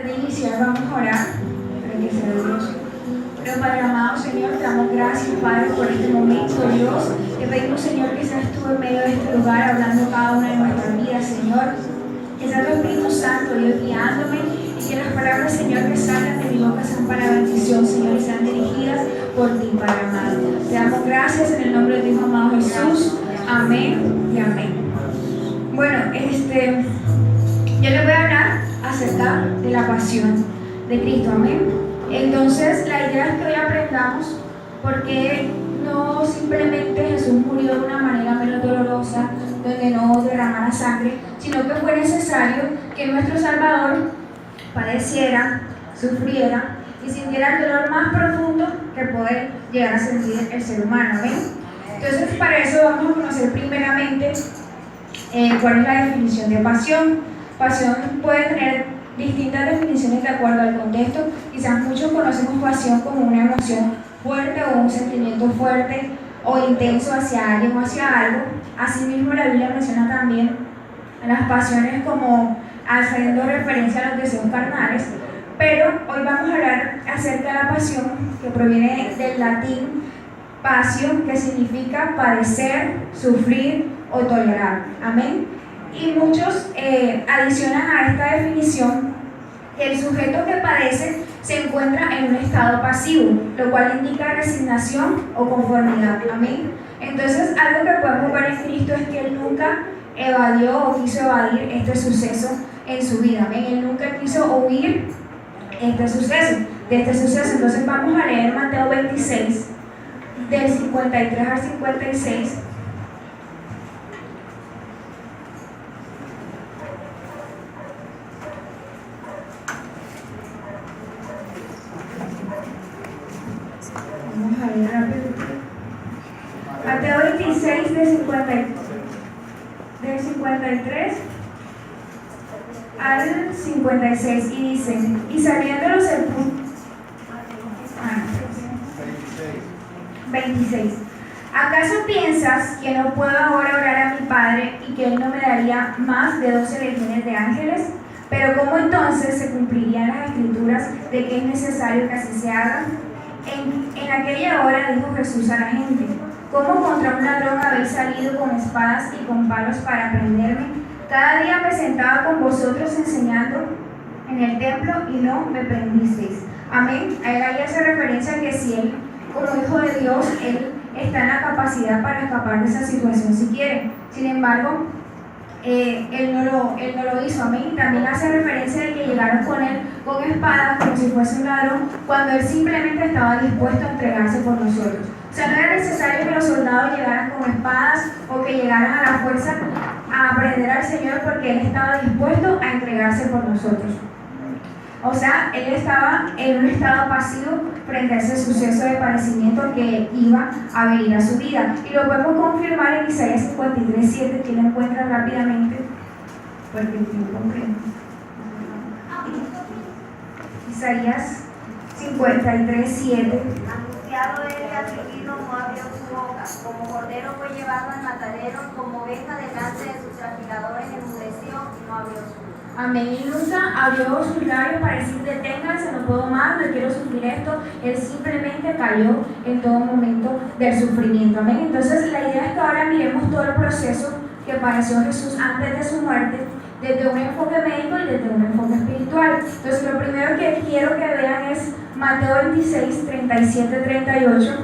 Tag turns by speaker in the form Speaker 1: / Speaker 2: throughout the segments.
Speaker 1: De iniciar vamos a orar para que sea Dios. Pero Padre amado Señor, te damos gracias Padre por este momento, Dios. Te pedimos Señor que seas tú en medio de este lugar hablando cada una de nuestras vidas, Señor. Que sea tu Espíritu Santo, Dios, guiándome y que las palabras, Señor, que salgan de mi boca sean para bendición, Señor, y sean dirigidas por ti, Padre amado. Te damos gracias en el nombre de tu Hijo amado Jesús. Amén y amén. Bueno, yo les voy a hablar acerca de la pasión de Cristo, amén. Entonces, la idea es que hoy aprendamos por qué no simplemente Jesús murió de una manera menos dolorosa, donde no derramara sangre, sino que fue necesario que nuestro Salvador padeciera, sufriera y sintiera el dolor más profundo que puede llegar a sentir el ser humano, amén. Entonces, para eso vamos a conocer primeramente cuál es la definición de pasión. Pasión puede tener distintas definiciones de acuerdo al contexto. Quizás muchos conocemos pasión como una emoción fuerte o un sentimiento fuerte o intenso hacia alguien o hacia algo. Asimismo, la Biblia menciona también las pasiones como haciendo referencia a los deseos carnales. Pero hoy vamos a hablar acerca de la pasión, que proviene del latín pasio, que significa padecer, sufrir o tolerar. Amén. Y muchos adicionan a esta definición que el sujeto que padece se encuentra en un estado pasivo, lo cual indica resignación o conformidad. Amén. Entonces, algo que podemos ver en Cristo es que Él nunca evadió o quiso evadir este suceso en su vida. Amén. Él nunca quiso huir de este suceso. Entonces, vamos a leer Mateo 26, del 53 al 56. Vamos a ver rápido. Mateo 26, del 53 al 56, y dice: y saliendo los sepulcros. 26. ¿Acaso piensas que no puedo ahora orar a mi Padre y que Él no me daría más de 12 legiones de ángeles? Pero ¿cómo entonces se cumplirían las escrituras de que es necesario que así se haga? En aquella hora dijo Jesús a la gente: ¿cómo contra un ladrón habéis salido con espadas y con palos para prenderme? Cada día me sentaba con vosotros enseñando en el templo y no me prendisteis. Amén. Ahí hace referencia a que si Él, como Hijo de Dios, Él está en la capacidad para escapar de esa situación si quiere. Sin embargo, él no lo hizo. Amén. También hace referencia de que llegaron con Él con espadas como si fuese un ladrón, cuando Él simplemente estaba dispuesto a entregarse por nosotros. O sea, no era necesario que los soldados llegaran con espadas o que llegaran a la fuerza a prender al Señor, porque Él estaba dispuesto a entregarse por nosotros. O sea, Él estaba en un estado pasivo frente a ese suceso de padecimiento que iba a venir a su vida. Y lo podemos confirmar en Isaías 53:7, que lo encuentra rápidamente, porque el tiempo comprende. Isaías 53:7.
Speaker 2: Angustiado él y afligido no abrió su boca, como cordero fue llevado al matadero, como oveja delante de sus trasquiladores enmudeció y no abrió su boca.
Speaker 1: Amén. Él nunca abrió sus labios para decir: deténganse, no puedo más, no quiero sufrir esto. Él simplemente cayó en todo momento del sufrimiento. Amén. Entonces, la idea es que ahora miremos todo el proceso que padeció Jesús antes de su muerte, desde un enfoque médico y desde un enfoque espiritual. Entonces, lo primero que quiero que vean es Mateo 26, 37-38.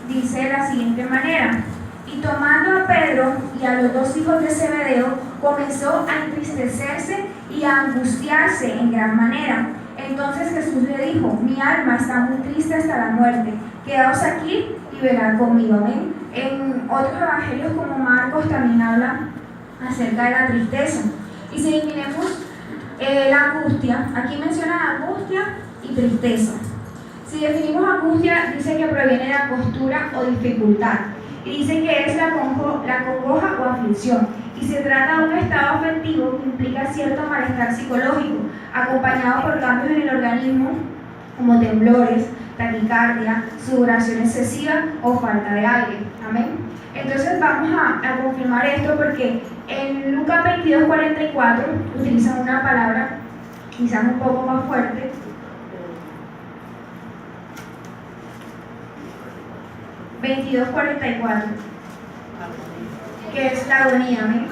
Speaker 1: Dice de la siguiente manera: y tomando a Pedro y a los dos hijos de Zebedeo, comenzó a entristecerse y a angustiarse en gran manera. Entonces Jesús le dijo: mi alma está muy triste hasta la muerte, quedaos aquí y velad conmigo. Amén. En otros evangelios, como Marcos, también habla acerca de la tristeza. Y si miremos la angustia, aquí menciona angustia y tristeza. Si definimos angustia, dice que proviene de angostura o dificultad. Y dice que es la congoja o aflicción. Y se trata de un estado afectivo que implica cierto malestar psicológico, acompañado por cambios en el organismo, como temblores, taquicardia, sudoración excesiva o falta de aire. Amén. Entonces vamos a confirmar esto porque en Lucas 22:44 utilizan una palabra quizás un poco más fuerte. (22:44) que es la agonía, ¿ven?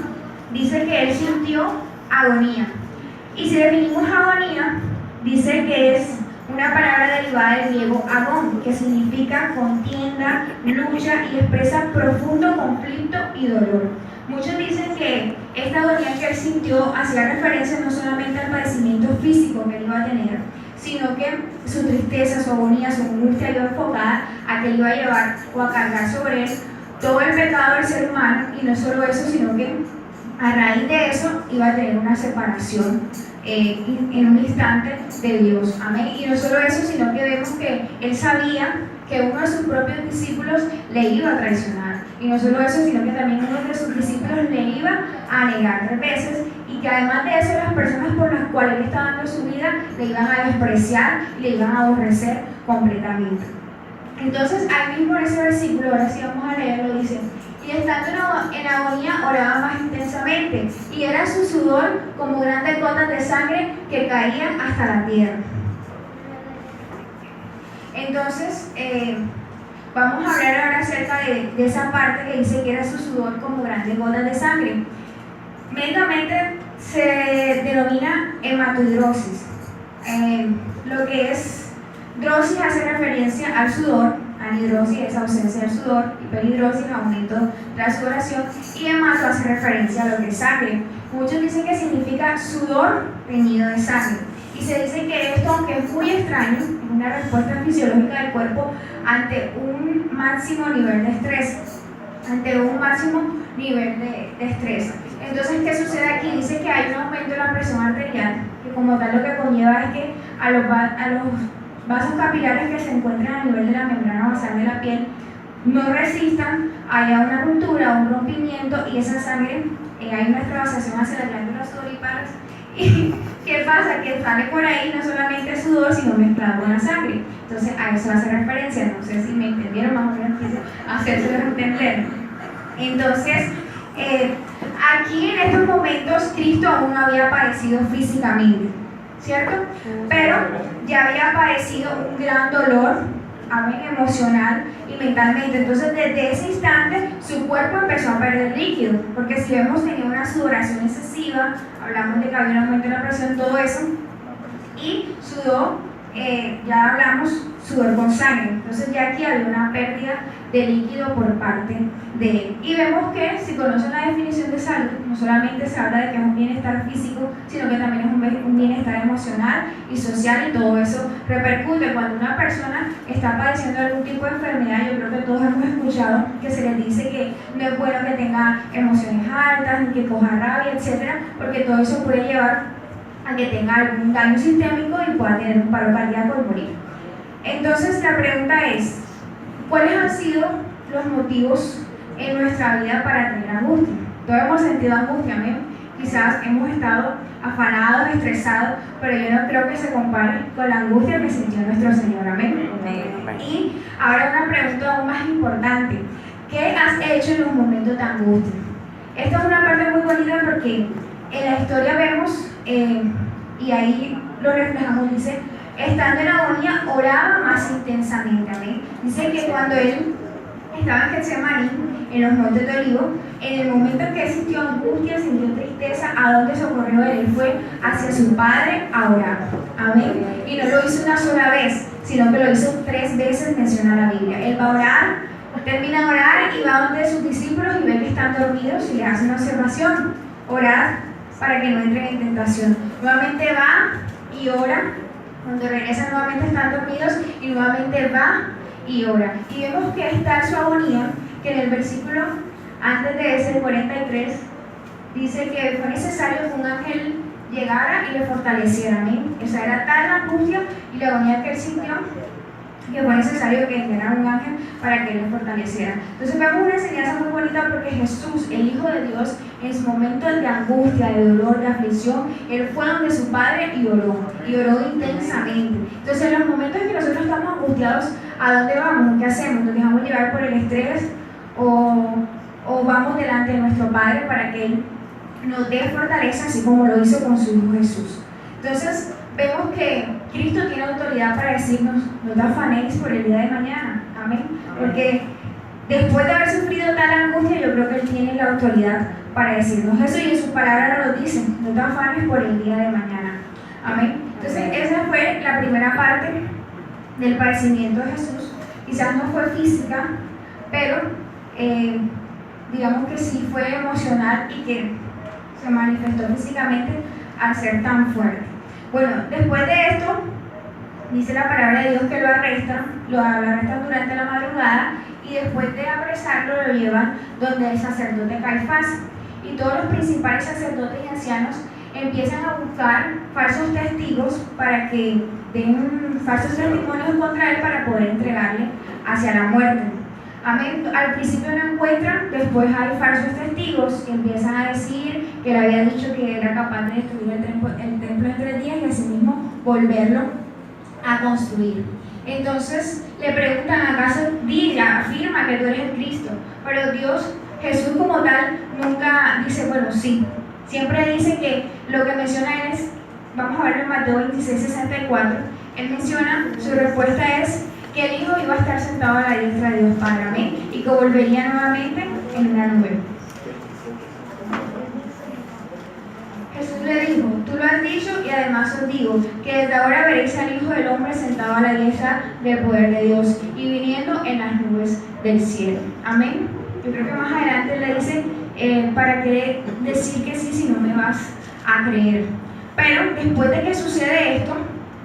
Speaker 1: Dice que él sintió agonía. Y si definimos agonía, dice que es una palabra derivada del griego agón, que significa contienda, lucha y expresa profundo conflicto y dolor. Muchos dicen que esta agonía que él sintió hacía referencia no solamente al padecimiento físico que él iba a tener, sino que su tristeza, su agonía, su angustia iba enfocada a que él iba a llevar o a cargar sobre él todo el pecado del ser humano, y no solo eso, sino que a raíz de eso iba a tener una separación en un instante de Dios. Amén. Y no solo eso, sino que vemos que él sabía que uno de sus propios discípulos le iba a traicionar. Y no solo eso, sino que también uno de sus discípulos le iba a negar 3 veces, y que además de eso las personas por las cuales él estaba dando su vida le iban a despreciar y le iban a aborrecer completamente. Entonces, ahí mismo en ese versículo, ahora sí vamos a leerlo, dice: y estando en agonía oraba más intensamente, y era su sudor como grandes gotas de sangre que caían hasta la tierra. Entonces, vamos a hablar ahora acerca de esa parte que dice que era su sudor como grandes gotas de sangre. Médicamente se denomina hematidrosis. Lo que es drosis hace referencia al sudor, anhidrosis es ausencia del sudor, hiperhidrosis aumento de la sudoración, y hemato hace referencia a lo que es sangre. Muchos dicen que significa sudor teñido de sangre, y se dice que esto, aunque es muy extraño, es una respuesta fisiológica del cuerpo ante un máximo nivel de estrés, Entonces, ¿qué sucede aquí? Dice que hay un aumento de la presión arterial, que como tal lo que conlleva es que a los vasos capilares que se encuentran a nivel de la membrana basal de la piel no resistan, haya una ruptura, un rompimiento, y esa sangre, hay una extravasación hacia las glándulas sudoríparas. ¿Y qué pasa? Que sale por ahí no solamente sudor, sino mezclado con la sangre. Entonces, a eso hace referencia. No sé si me entendieron, más o menos quise hacérselos entender. Entonces, aquí en estos momentos Cristo aún no había aparecido físicamente, ¿cierto? Pero ya había padecido un gran dolor, amén, emocional y mentalmente. Entonces, desde ese instante, su cuerpo empezó a perder líquido, porque si vemos, tenía una sudoración excesiva, hablamos de que había un aumento de la presión, todo eso, y sudó, ya hablamos, sudor con sangre. Entonces, ya aquí había una pérdida de líquido por parte de él. Y vemos que, si conocen la definición de salud, no solamente se habla de que es un bienestar físico, sino que también es un bienestar emocional y social, y todo eso repercute. Cuando una persona está padeciendo algún tipo de enfermedad, yo creo que todos hemos escuchado que se les dice que no es bueno que tenga emociones altas, ni que coja rabia, etcétera, porque todo eso puede llevar a que tenga algún daño sistémico y pueda tener un paro cardíaco y morir. Entonces, la pregunta es: ¿cuáles han sido los motivos en nuestra vida para tener angustia? Todos hemos sentido angustia, ¿amén? Quizás hemos estado afanados, estresados, pero yo no creo que se compare con la angustia que sintió nuestro Señor, ¿amén? Y ahora una pregunta aún más importante: ¿qué has hecho en los momentos de angustia? Esta es una parte muy bonita porque en la historia vemos, y ahí lo reflejamos, dice: estando en agonía, oraba más intensamente. Amén. Dice que cuando él estaba en Getsemaní, en los montes de Olivos, en el momento en que él sintió angustia, sintió tristeza, ¿a dónde socorrió él? Él fue hacia su Padre a orar. Amén. Y no lo hizo una sola vez, sino que lo hizo 3 veces, menciona la Biblia. Él va a orar, termina de orar y va donde sus discípulos y ve que están dormidos y les hace una observación: orad para que no entren en tentación. Nuevamente va y ora. Cuando regresa, nuevamente están dormidos y nuevamente va y ora. Y vemos que está su agonía, que en el versículo antes de ese, 43, dice que fue necesario que un ángel llegara y le fortaleciera. Amén. O sea, era tal la angustia y la agonía que él sintió, que fue necesario que llegara un ángel para que le fortaleciera. Entonces vemos una enseñanza muy bonita, porque Jesús, el Hijo de Dios, en su momento de angustia, de dolor, de aflicción, él fue donde su Padre y oró intensamente. Entonces, en los momentos en que nosotros estamos angustiados, ¿a dónde vamos? ¿Qué hacemos? ¿Nos dejamos llevar por el estrés? ¿O o vamos delante de nuestro Padre para que Él nos dé fortaleza, así como lo hizo con su Hijo Jesús. Entonces, vemos que Cristo tiene autoridad para decirnos: no te afanéis por el día de mañana. Amén. Porque después de haber sufrido tal angustia, yo creo que Él tiene la autoridad para decirnos eso, y en sus palabras nos lo dicen: no te afanes por el día de mañana. Amén. Entonces, esa fue la primera parte del padecimiento de Jesús. Quizás no fue física, pero digamos que sí fue emocional y que se manifestó físicamente al ser tan fuerte. Bueno, después de esto, dice la palabra de Dios que lo arrestan durante la madrugada, y después de apresarlo lo llevan donde el sacerdote Caifás. Y todos los principales sacerdotes y ancianos empiezan a buscar falsos testigos para que den falsos testimonios contra él para poder entregarle hacia la muerte. Amén. Al principio no encuentran, después hay falsos testigos que empiezan a decir que él había dicho que era capaz de destruir el templo en 3 días y asimismo volverlo a construir. Entonces le preguntan: ¿acaso afirma que tú eres el Cristo? Pero Jesús como tal, nunca dice, bueno, sí. Siempre dice que lo que menciona él es, vamos a ver en Mateo 26:64, él menciona, su respuesta es que el Hijo iba a estar sentado a la diestra de Dios Padre, amén, y que volvería nuevamente en una nube. Jesús le dijo: tú lo has dicho, y además os digo que desde ahora veréis al Hijo del Hombre sentado a la diestra del poder de Dios y viniendo en las nubes del cielo. Amén. Yo creo que más adelante le dice: ¿para qué decir que sí si no me vas a creer? Pero después de que sucede esto,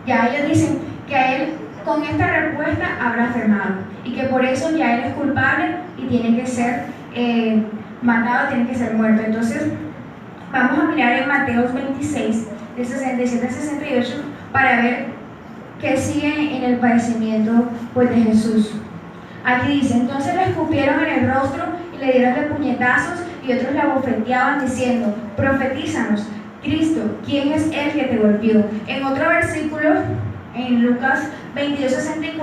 Speaker 1: ya ellos dicen que a él con esta respuesta habrá blasfemado y que por eso ya él es culpable y tiene que ser matado, tiene que ser muerto. Entonces vamos a mirar en Mateo 26 de 67 a 68 para ver qué sigue en el padecimiento pues, de Jesús. Aquí dice: entonces le escupieron en el rostro y le dieron de puñetazos, y otros le abofeteaban diciendo: profetízanos, Cristo, ¿quién es el que te golpeó? En otro versículo, en Lucas 22:64,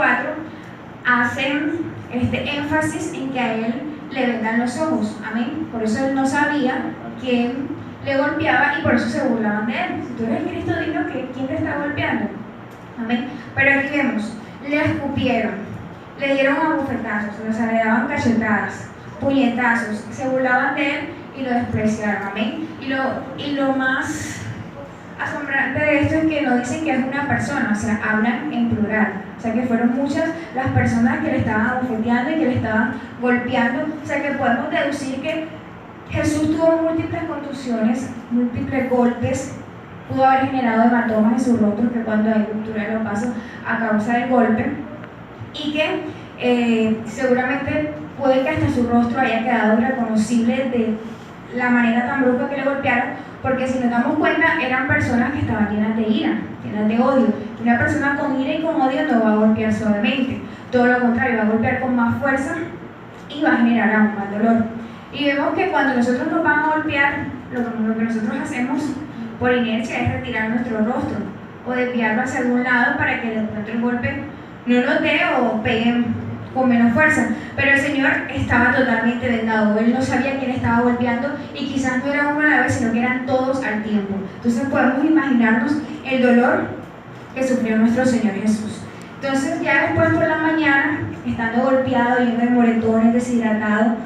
Speaker 1: hacen énfasis en que a él le vendan los ojos. Amén. Por eso él no sabía quién le golpeaba y por eso se burlaban de él. Si tú eres el Cristo, dinos que quién te está golpeando. Amén. Pero aquí vemos: le escupieron, le dieron abofetazos, le daban cachetadas, puñetazos, se burlaban de él y lo despreciaron. Amén. Y lo más asombrante de esto es que no dicen que es una persona, o sea, hablan en plural. O sea, que fueron muchas las personas que le estaban abofeteando y que le estaban golpeando. O sea, que podemos deducir que Jesús tuvo múltiples contusiones, múltiples golpes, pudo haber generado hematomas en su rostro, que cuando hay ruptura de los vasos a causa del golpe, y que seguramente puede que hasta su rostro haya quedado irreconocible de la manera tan brusca que le golpearon, porque si nos damos cuenta eran personas que estaban llenas de ira, llenas de odio. Una persona con ira y con odio no va a golpear suavemente, todo lo contrario, va a golpear con más fuerza y va a generar aún más dolor. Y vemos que cuando nosotros nos van a golpear, lo que nosotros hacemos por inercia es retirar nuestro rostro o desviarlo hacia algún lado para que de pronto el golpe no nos dé o pegue con menos fuerza. Pero el Señor estaba totalmente vendado, él no sabía quién estaba golpeando y quizás no era uno a la vez, sino que eran todos al tiempo. Entonces podemos imaginarnos el dolor que sufrió nuestro Señor Jesús. Entonces ya después por la mañana, estando golpeado, lleno de moretones, deshidratado,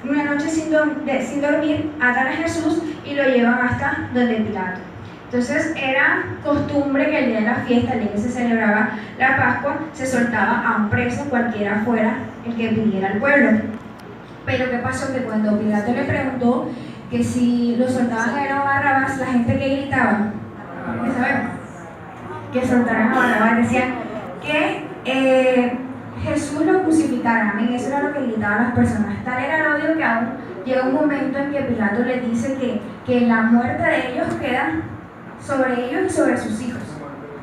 Speaker 1: una noche sin dormir, atan a Jesús y lo llevan hasta donde Pilato. Entonces era costumbre que el día de la fiesta, el día que se celebraba la Pascua, se soltaba a un preso, cualquiera fuera el que pidiera al pueblo. Pero ¿qué pasó? Que cuando Pilato le preguntó que si lo soltaban a él o a Barrabás, la gente que gritaba, ¿qué sabemos? Que soltaran a Barrabás, decían que Jesús lo crucificara. Amén. Eso era lo que gritaban las personas. Tal era el odio que aún llega un momento en que Pilato les dice que la muerte de ellos queda sobre ellos y sobre sus hijos.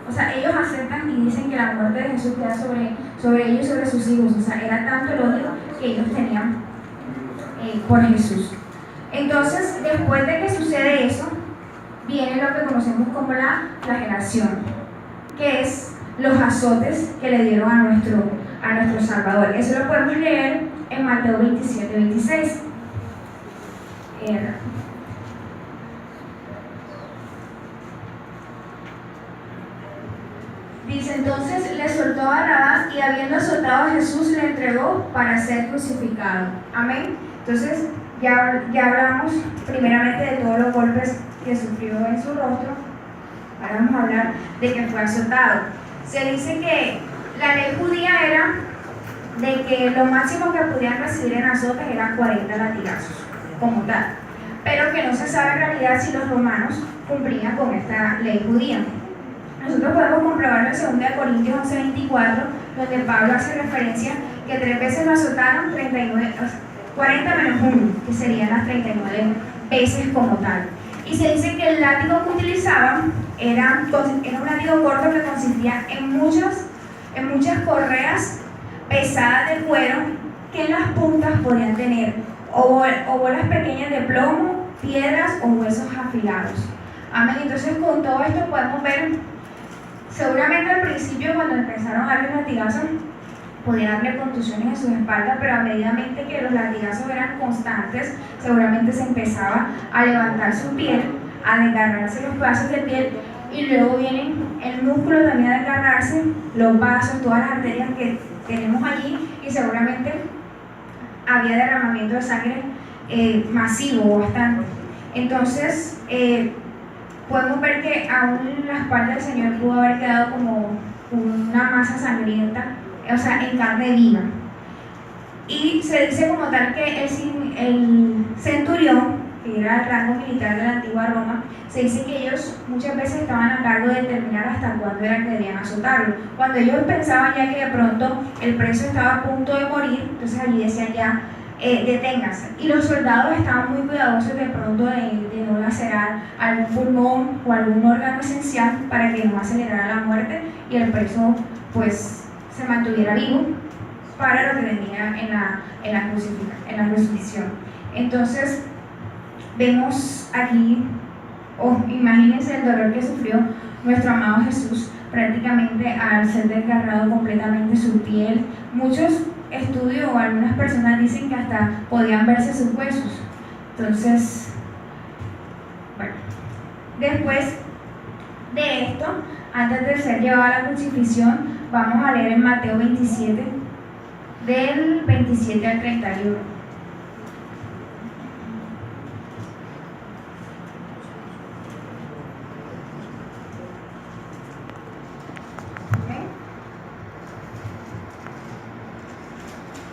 Speaker 1: O sea, ellos aceptan y dicen que la muerte de Jesús queda sobre ellos y sobre sus hijos. O sea, era tanto el odio que ellos tenían por Jesús. Entonces, después de que sucede eso, viene lo que conocemos como la flagelación, que es los azotes que le dieron a nuestro Salvador. Eso lo podemos leer en Mateo 27, 26. Dice, entonces le soltó a Barrabás y habiendo azotado a Jesús le entregó para ser crucificado. Amén. Entonces ya hablamos primeramente de todos los golpes que sufrió en su rostro. Ahora vamos a hablar de que fue azotado. Se dice que la ley judía era de que lo máximo que podían recibir en azotes eran 40 latigazos, como tal. Pero que no se sabe en realidad si los romanos cumplían con esta ley judía. Nosotros podemos comprobarlo en 2 Corintios 11:24, donde Pablo hace referencia que 3 veces lo azotaron, 40 menos 1, que serían las 39 veces como tal. Y se dice que el látigo que utilizaban era un látigo corto que consistía en muchas correas pesadas de cuero que en las puntas podían tener o bolas pequeñas de plomo, piedras o huesos afilados. Amén. Entonces con todo esto podemos ver, seguramente al principio cuando empezaron a darle latigazos podía darle contusiones en sus espaldas, pero a medida que los latigazos eran constantes, seguramente se empezaba a levantar su piel, a desgarrarse los pedazos de piel, y luego viene el músculo también a desgarrarse, los vasos, todas las arterias que tenemos allí, y seguramente había derramamiento de sangre masivo, bastante. Entonces, podemos ver que aún la espalda del Señor pudo haber quedado como una masa sangrienta, o sea, en carne viva. Y se dice como tal que el centurión, que era el rango militar de la antigua Roma, se dice que ellos muchas veces estaban a cargo de determinar hasta cuándo era que debían azotarlo. Cuando ellos pensaban ya que de pronto el preso estaba a punto de morir, entonces allí decían ya, deténgase. Y los soldados estaban muy cuidadosos de pronto de no lacerar algún pulmón o algún órgano esencial para que no acelerara la muerte y el preso pues se mantuviera vivo para lo que venía en la crucifixión. Entonces vemos aquí, imagínense el dolor que sufrió nuestro amado Jesús prácticamente al ser desgarrado completamente su piel. Muchos estudios o algunas personas dicen que hasta podían verse sus huesos. Entonces, bueno, después de esto, antes de ser llevado a la crucifixión, vamos a leer en Mateo 27, del 27 al 31.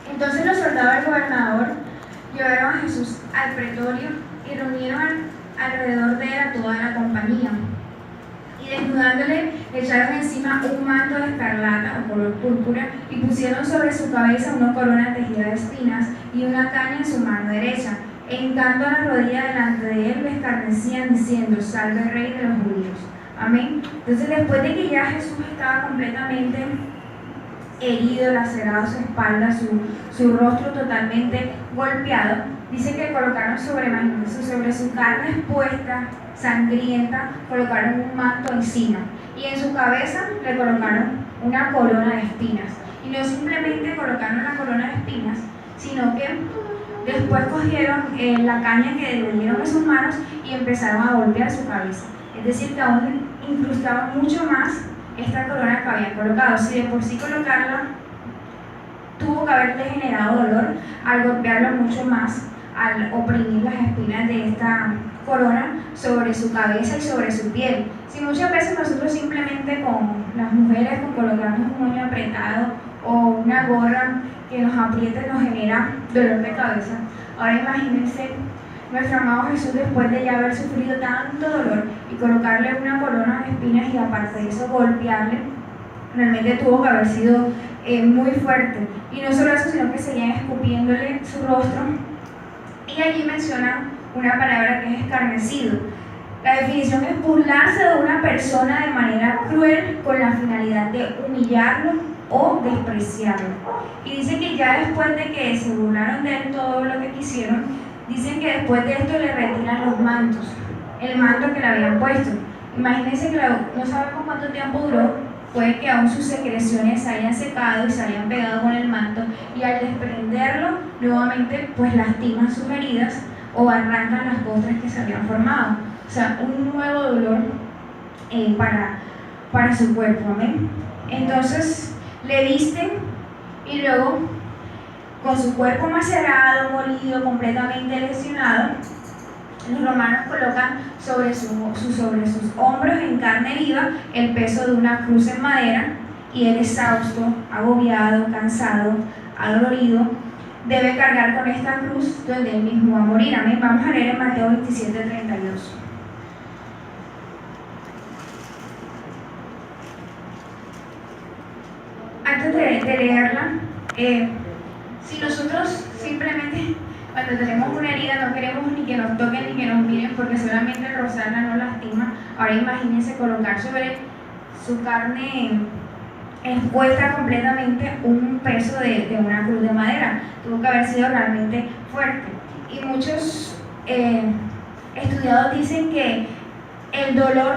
Speaker 1: Entonces los soldados del gobernador llevaron a Jesús al pretorio y reunieron alrededor de él a toda la compañía. Y desnudándole, le echaron encima un manto de escarlata o color púrpura y pusieron sobre su cabeza una corona tejida de espinas y una caña en su mano derecha. En tanto a la rodilla delante de él le escarnecían diciendo: salve el rey de los judíos. Amén. Entonces después de que ya Jesús estaba completamente herido, lacerado su espalda, su rostro totalmente golpeado, dice que colocaron sobre su carne expuesta, sangrienta, colocaron un manto encima y en su cabeza le colocaron una corona de espinas. Y no simplemente colocaron la corona de espinas, sino que después cogieron la caña que le dieron en sus manos y empezaron a golpear su cabeza. Es decir, que aún incrustaban mucho más esta corona que habían colocado. Si de por sí colocarla tuvo que haberle generado dolor, al golpearlo mucho más, al oprimir las espinas de esta corona sobre su cabeza y sobre su piel. Si muchas veces nosotros simplemente con las mujeres con colocarnos un moño apretado o una gorra que nos apriete nos genera dolor de cabeza, ahora imagínense nuestro amado Jesús, después de ya haber sufrido tanto dolor y colocarle una corona de espinas y aparte de eso golpearle, realmente tuvo que haber sido muy fuerte. Y no solo eso, sino que seguían escupiéndole su rostro. Y allí mencionan una palabra que es escarnecido. La definición es burlarse de una persona de manera cruel con la finalidad de humillarlo o despreciarlo. Y dice que ya después de que se burlaron de él todo lo que quisieron, dicen que después de esto le retiran los mantos, el manto que le habían puesto. Imagínense que no sabemos cuánto tiempo duró puede que aún sus secreciones se hayan secado y se hayan pegado con el manto, y al desprenderlo nuevamente pues lastiman sus heridas o arrancan las costras que se habían formado. O sea, un nuevo dolor para su cuerpo. Amén. Entonces le visten y luego, con su cuerpo macerado, molido, completamente lesionado, los romanos colocan sobre sus hombros en carne viva el peso de una cruz en madera, y él, exhausto, agobiado, cansado, adolorido, debe cargar con esta cruz donde él mismo va a morir. Amén. Vamos a leer en Mateo 27:32. Antes de leerla, si nosotros simplemente cuando tenemos una herida no queremos ni que nos toquen ni que nos miren porque solamente rozarla nos lastima, ahora imagínense colocar sobre su carne expuesta completamente un peso de una cruz de madera. Tuvo que haber sido realmente fuerte. Y muchos estudiados dicen que el dolor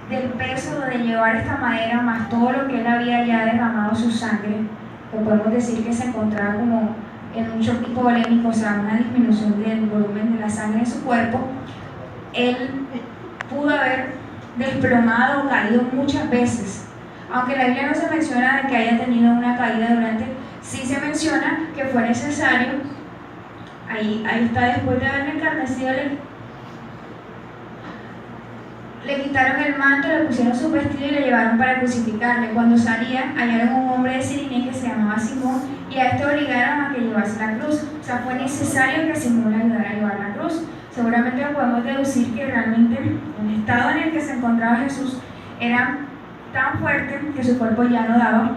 Speaker 1: del peso de llevar esta madera, más todo lo que él había ya derramado su sangre, que podemos decir que se encontraba como en un shock hipovolémico, o sea, una disminución del volumen de la sangre en su cuerpo, él pudo haber desplomado o caído muchas veces. Aunque la Biblia no se menciona de que haya tenido una caída durante, sí se menciona que fue necesario, ahí está, después de haberle encarnecido, le quitaron el manto, le pusieron su vestido y le llevaron para crucificarle. Cuando salía, hallaron un hombre de Cirinía que se llamaba Simón, y a este obligaron a que llevase la cruz. O sea, fue necesario que Simón le ayudara a llevar la cruz. Seguramente podemos deducir que realmente el estado en el que se encontraba Jesús era tan fuerte que su cuerpo ya no daba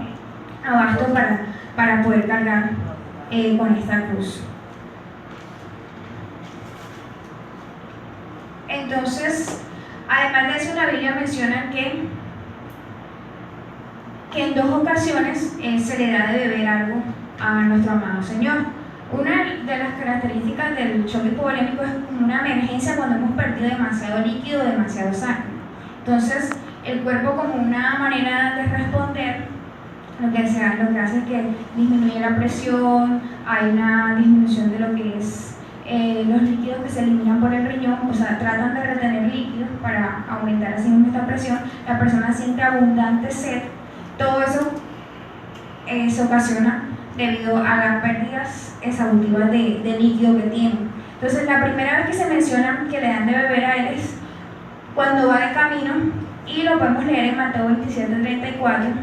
Speaker 1: abasto para poder cargar con esta cruz. Entonces, además de eso, la Biblia menciona que en 2 ocasiones se le da de beber algo a nuestro amado Señor. Una de las características del shock hipovolémico es como una emergencia cuando hemos perdido demasiado líquido, demasiado sangre. Entonces, el cuerpo, como una manera de responder, lo que hace es que disminuye la presión, hay una disminución de lo que es los líquidos que se eliminan por el riñón, o sea, tratan de retener líquidos para aumentar así esta presión. La persona siente abundante sed. Todo eso se ocasiona debido a las pérdidas exhaustivas de líquido que tiene. Entonces, la primera vez que se menciona que le dan de beber a él es cuando va de camino, y lo podemos leer en Mateo 27:34,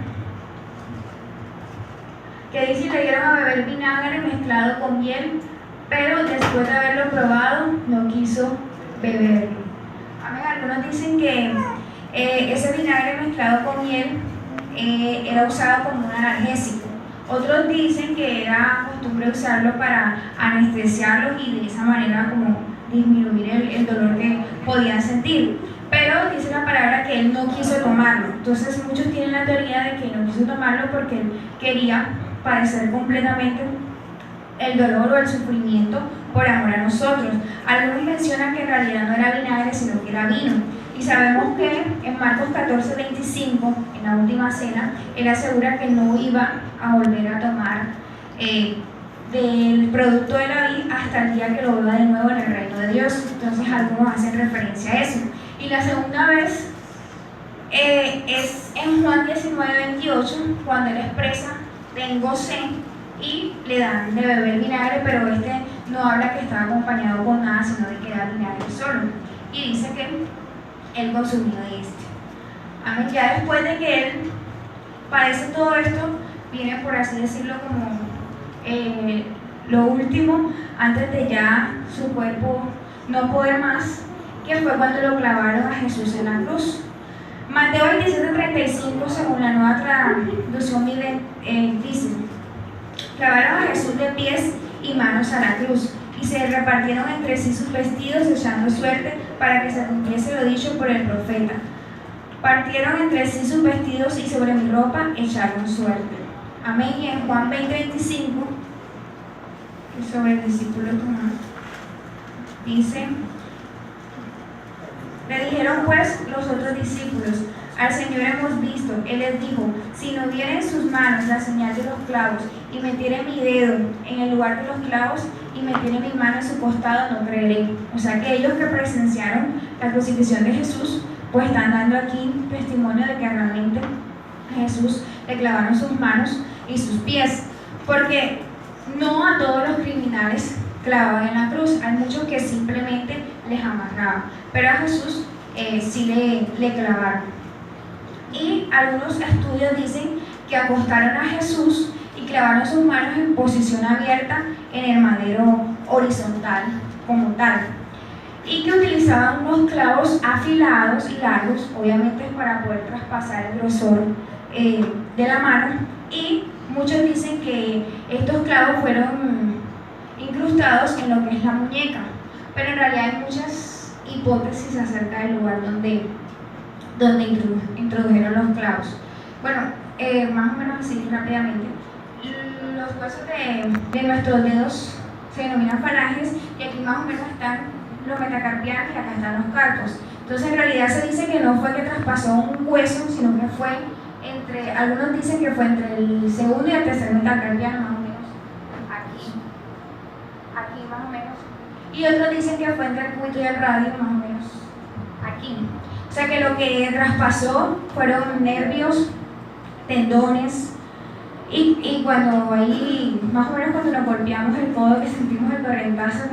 Speaker 1: que dice: y le dieron a beber vinagre mezclado con miel, pero después de haberlo probado no quiso beberlo. Amén. Algunos dicen que ese vinagre mezclado con miel era usado como un analgésico. Otros dicen que era costumbre usarlo para anestesiarlos y de esa manera como disminuir el dolor que podían sentir. Pero dice la palabra que él no quiso tomarlo. Entonces muchos tienen la teoría de que no quiso tomarlo porque él quería padecer completamente el dolor o el sufrimiento por amor a nosotros. Algunos mencionan que en realidad no era vinagre, sino que era vino. Y sabemos que en Marcos 14:25, en la última cena, él asegura que no iba a volver a tomar del producto de la vid hasta el día que lo beba de nuevo en el reino de Dios. Entonces algunos hacen referencia a eso. Y la segunda vez es en Juan 19:28, cuando él expresa: tengo sed, y le dan de beber vinagre, pero no habla que estaba acompañado con nada, sino de que era vinagre solo. Y dice que él consumió de este. Amén. Ya después de que él padece todo esto, viene, por así decirlo, como lo último, antes de ya su cuerpo no poder más, que fue cuando lo clavaron a Jesús en la cruz. Mateo 27:35, según la Nueva Traducción dice: clavaron a Jesús de pies y manos a la cruz, y se repartieron entre sí sus vestidos, echando suerte para que se cumpliese lo dicho por el profeta. Partieron entre sí sus vestidos y sobre mi ropa echaron suerte. Amén. Y en Juan 20:25, que sobre el discípulo Tomás, dice: le dijeron pues los otros discípulos: al Señor hemos visto. Él les dijo, si no viera en sus manos la señal de los clavos, y metiera mi dedo en el lugar de los clavos, y metiera mi mano en su costado, no creeré. O sea que ellos que presenciaron la crucifixión de Jesús, pues están dando aquí testimonio de que realmente a Jesús le clavaron sus manos y sus pies. Porque no a todos los criminales clavaban en la cruz, hay muchos que simplemente les amarraban, pero a Jesús sí le clavaron. Y algunos estudios dicen que acostaron a Jesús y clavaron sus manos en posición abierta en el madero horizontal como tal, y que utilizaban unos clavos afilados y largos, obviamente para poder traspasar el grosor de la mano, y muchos dicen que estos clavos fueron incrustados en lo que es la muñeca, pero en realidad hay muchas hipótesis acerca del lugar donde introdujeron los clavos. Bueno, más o menos así rápidamente, los huesos de nuestros dedos se denominan falanges, y aquí más o menos están los metacarpianos y acá están los carpos. Entonces en realidad se dice que no fue que traspasó un hueso, sino que fue entre, algunos dicen que fue entre el segundo y el tercer metacarpiano, más o menos aquí más o menos, y otros dicen que fue entre el cúbito y el radio, más o menos aquí. O sea que lo que traspasó fueron nervios, tendones, y cuando ahí, más o menos cuando nos golpeamos el codo, que sentimos el corrientazo,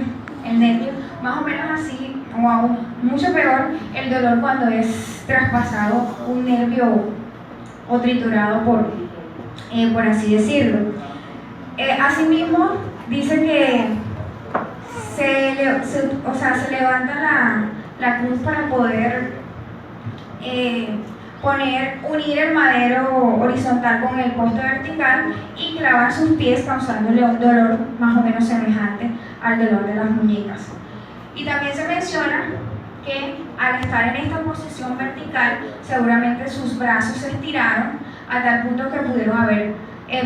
Speaker 1: el nervio, más o menos así, o aún mucho peor, el dolor cuando es traspasado un nervio o triturado por así decirlo. Asimismo, dice que se levanta la cruz para poder unir el madero horizontal con el poste vertical y clavar sus pies, causándole un dolor más o menos semejante al dolor de las muñecas. Y también se menciona que al estar en esta posición vertical, seguramente sus brazos se estiraron a tal punto que pudieron haber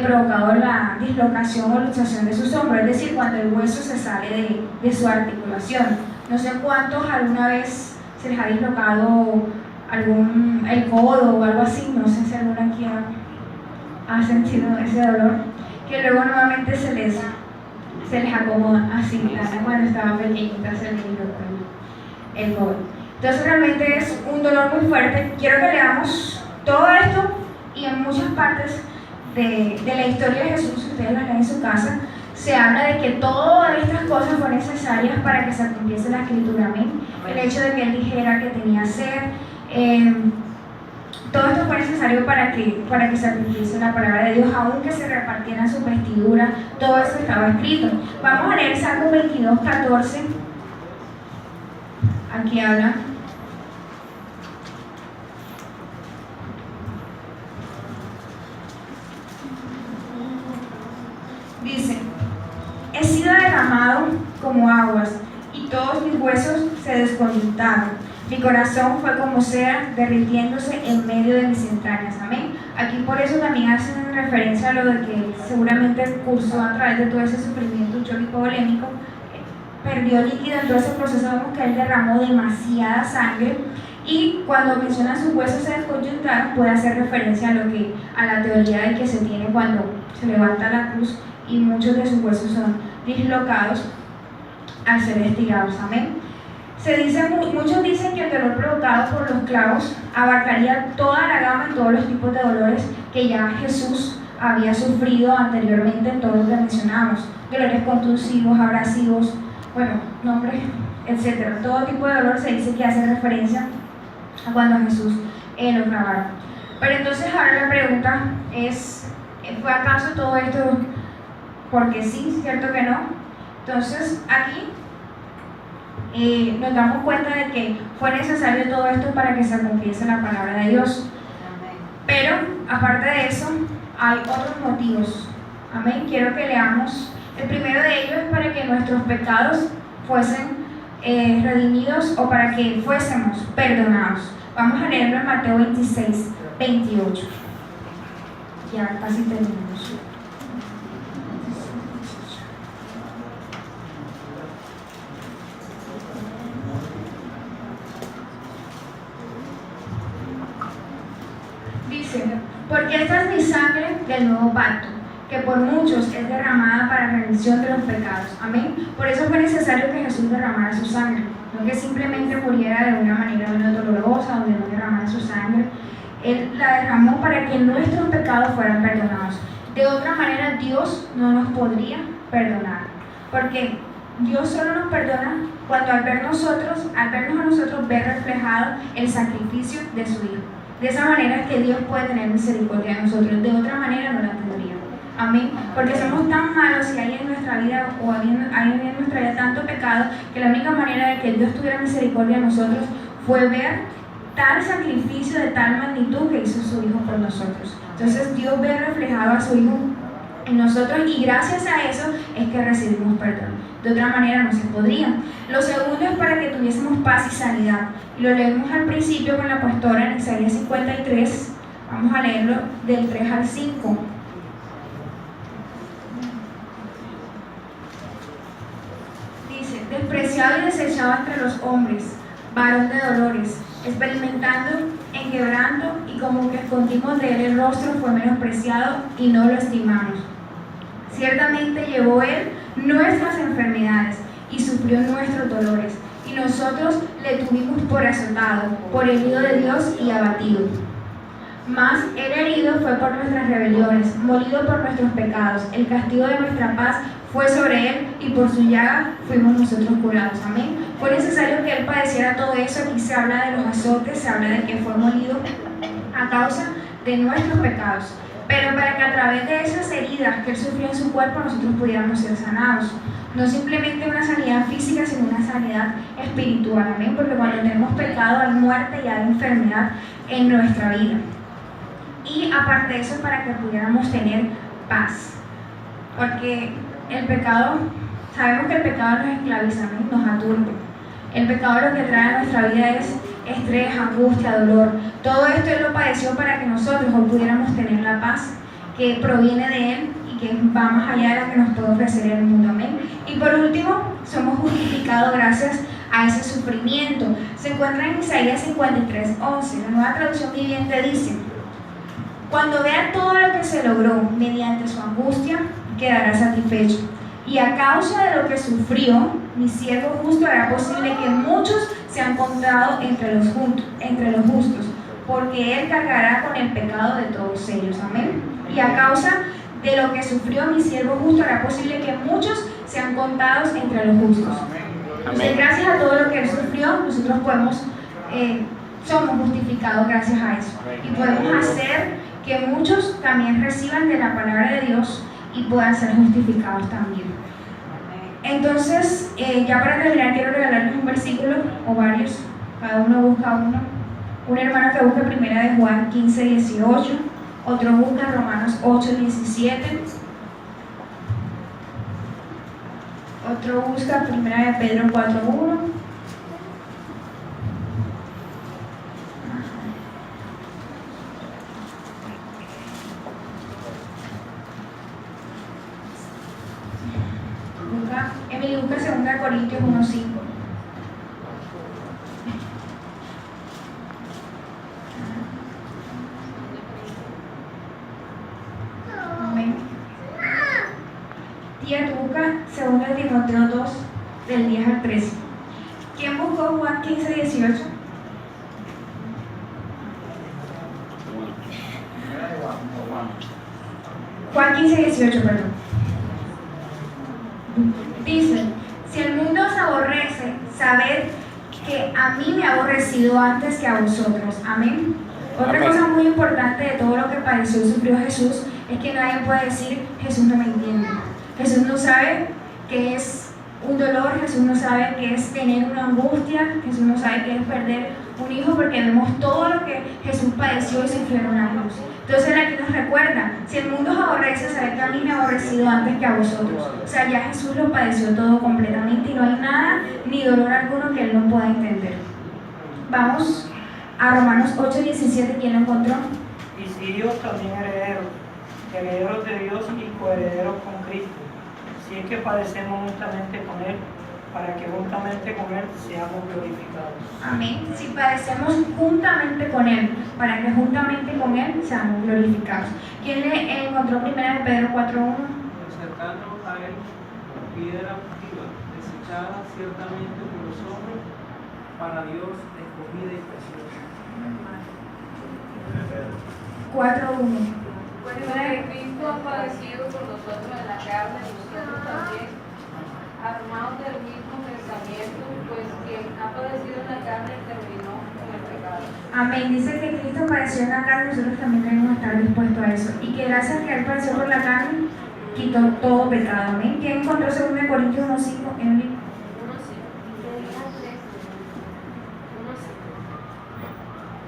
Speaker 1: provocado la dislocación o luxación de sus hombros, es decir, cuando el hueso se sale de su articulación. No sé cuántos alguna vez se les ha dislocado el codo o algo así, no sé si alguna aquí ha sentido ese dolor, que luego nuevamente se les acomoda así, cuando estaba pequeñita se les dislocó el codo. Entonces realmente es un dolor muy fuerte. Quiero que leamos todo esto, y en muchas partes de la historia de Jesús, si ustedes la leen en su casa, se habla de que todas estas cosas fueron necesarias para que se cumpliese la escritura. Amén. El hecho de que él dijera que tenía sed, todo esto fue necesario para que se cumpliese la palabra de Dios, aunque se repartieran sus vestiduras, todo eso estaba escrito. Vamos a leer Salmo 22:14. Aquí habla. Dice: he sido derramado como aguas, y todos mis huesos se descoyuntaron. Mi corazón fue como cera derritiéndose en medio de mis entrañas. Amén. Aquí por eso también hacen referencia a lo de que seguramente cursó a través de todo ese sufrimiento choque polémico, perdió líquido en todo ese proceso. Vemos que él derramó demasiada sangre, y cuando menciona sus huesos se descoyuntaron, puede hacer referencia a la teoría de que se tiene cuando se levanta la cruz y muchos de sus huesos son dislocados al ser estirados. Amén. Muchos dicen que el dolor provocado por los clavos abarcaría toda la gama y todos los tipos de dolores que ya Jesús había sufrido anteriormente en todo lo que mencionamos: dolores contusivos, abrasivos, nombres, etc. Todo tipo de dolor se dice que hace referencia a cuando Jesús lo clavaron. Pero entonces ahora la pregunta es: ¿fue acaso todo esto porque sí? ¿Cierto que no? Entonces aquí nos damos cuenta de que fue necesario todo esto para que se cumpliese la palabra de Dios. Pero aparte de eso, hay otros motivos. Amén. Quiero que leamos. El primero de ellos es para que nuestros pecados fuesen redimidos, o para que fuésemos perdonados. Vamos a leerlo en Mateo 26:28. Ya casi terminamos. Dice, porque esta es mi sangre del nuevo pacto, que por muchos es derramada para remisión de los pecados. Amén. Por eso fue necesario que Jesús derramara su sangre, no que simplemente muriera de una manera menos dolorosa, donde no derramara su sangre. Él la derramó para que nuestros pecados fueran perdonados. De otra manera, Dios no nos podría perdonar, porque Dios solo nos perdona cuando al vernos a nosotros ver reflejado el sacrificio de su Hijo. De esa manera es que Dios puede tener misericordia de nosotros, de otra manera no la tendría. Amén. Porque somos tan malos y hay en nuestra vida hay en nuestra vida tanto pecado que la única manera de que Dios tuviera misericordia de nosotros fue ver tal sacrificio de tal magnitud que hizo su Hijo por nosotros. Entonces Dios ve reflejado a su Hijo en nosotros y gracias a eso es que recibimos perdón. De otra manera no se podría. Lo segundo es para que tuviésemos paz y sanidad. Y lo leemos al principio con la pastora en Isaías 53. Vamos a leerlo del 3 al 5. Dice, despreciado y desechado entre los hombres, varón de dolores, experimentando en quebranto, y como que escondimos de él el rostro, fue menospreciado y no lo estimamos. Ciertamente llevó él nuestras enfermedades y sufrió nuestros dolores, y nosotros le tuvimos por azotado, por herido de Dios y abatido. Mas él herido fue por nuestras rebeliones, molido por nuestros pecados. El castigo de nuestra paz fue sobre él, y por su llaga fuimos nosotros curados. Amén. Fue necesario que él padeciera todo eso. Aquí se habla de los azotes, se habla de que fue molido a causa de nuestros pecados, pero para que a través de esas heridas que él sufrió en su cuerpo nosotros pudiéramos ser sanados. No simplemente una sanidad física, sino una sanidad espiritual. Amén. Porque cuando tenemos pecado hay muerte y hay enfermedad en nuestra vida. Y aparte de eso, para que pudiéramos tener paz. Porque el pecado, sabemos que el pecado nos esclaviza, ¿no? Nos aturde. El pecado lo que trae a nuestra vida es estrés, angustia, dolor. Todo esto Él lo padeció para que nosotros hoy pudiéramos tener la paz que proviene de Él y que va más allá de lo que nos puede ofrecer el mundo. Amén. Y por último, somos justificados gracias a ese sufrimiento. Se encuentra en Isaías 53:11. La Nueva Traducción Viviente dice: cuando vea todo lo que se logró mediante su angustia, quedará satisfecho. Y a causa de lo que sufrió, mi siervo justo hará posible que muchos sean contados entre los justos, porque él cargará con el pecado de todos ellos. Amén. Y a causa de lo que sufrió, mi siervo justo hará posible que muchos sean contados entre los justos. Entonces, gracias a todo lo que él sufrió, nosotros somos justificados gracias a eso. Y podemos hacer que muchos también reciban de la palabra de Dios y puedan ser justificados también. Entonces, ya para terminar, quiero regalarles un versículo o varios. Cada uno busca uno. Un hermano que busca primera de Juan 15:18, otro busca Romanos 8:17, otro busca primera de Pedro 4:1. Emily busca 2 Corintios 1:5. Amén. Tía, tú busca 2 Timoteo 2, del 10 al 13. ¿Quién buscó Juan 15:18? Juan 15:18, perdón. Dice: si el mundo os aborrece, sabed que a mí me ha aborrecido antes que a vosotros. Amén. Otra cosa muy importante de todo lo que padeció y sufrió Jesús es que nadie puede decir: Jesús no me entiende. Jesús no sabe qué es un dolor, Jesús no sabe qué es tener una angustia, Jesús no sabe qué es perder un hijo, porque vemos todo lo que Jesús padeció y sufrió en una cruz. Entonces aquí nos recuerda: si el mundo os aborrece, sabed que a mí me ha aborrecido antes que a vosotros. O sea, ya Jesús lo padeció todo completamente y no hay nada ni dolor alguno que Él no pueda entender. Vamos a Romanos 8:17. ¿Quién lo encontró?
Speaker 3: Y sirios también herederos de Dios y coherederos con Cristo, si es que padecemos juntamente con Él, para que juntamente con Él seamos glorificados.
Speaker 1: Amén. Si padecemos juntamente con Él, para que juntamente con Él seamos glorificados. ¿Quién le encontró 1 Pedro 4:1?
Speaker 4: Acercarnos a Él, piedra viva, desechada ciertamente por los hombres, para Dios escogida y preciosa.
Speaker 1: 4:1.
Speaker 5: Pues Cristo ha padecido por nosotros en la carne, nosotros también, armados del mismo pensamiento, pues quien ha padecido en la carne terminó con el pecado.
Speaker 1: Amén. Dice que Cristo padeció en la carne, nosotros también debemos estar dispuestos a eso. Y que gracias a que Él padeció por la carne, quitó todo pecado. Amén. ¿Quién encontró 2 Corintios 1:5 en el libro?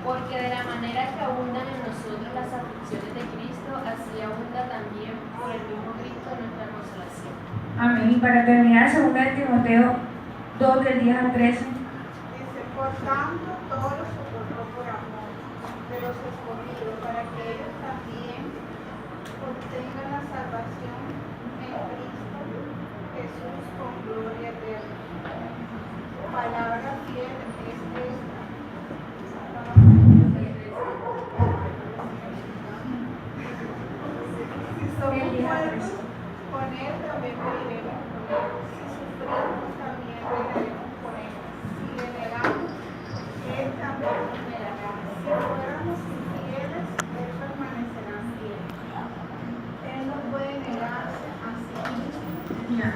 Speaker 6: Porque de la manera que abundan en nosotros las aflicciones de Cristo, así abunda también por el mismo Cristo nuestra consolación.
Speaker 1: Amén. Y para terminar, 2 Timoteo 2 del 10 al 13.
Speaker 7: Dice, por tanto, todo lo soportó por amor de los escogidos, para que ellos también obtengan la salvación en Cristo Jesús con gloria eterna. Palabra fiel es esta. Si somos muertos, con Él también viviremos con Él. Si sufrimos, también reinaremos con Él. Si le negamos, Él también nos negará. Si fuéramos infieles, Él permanecerá fiel. Él no puede negarse a sí mismo.
Speaker 1: Ya.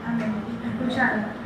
Speaker 1: Amén. Escucharon.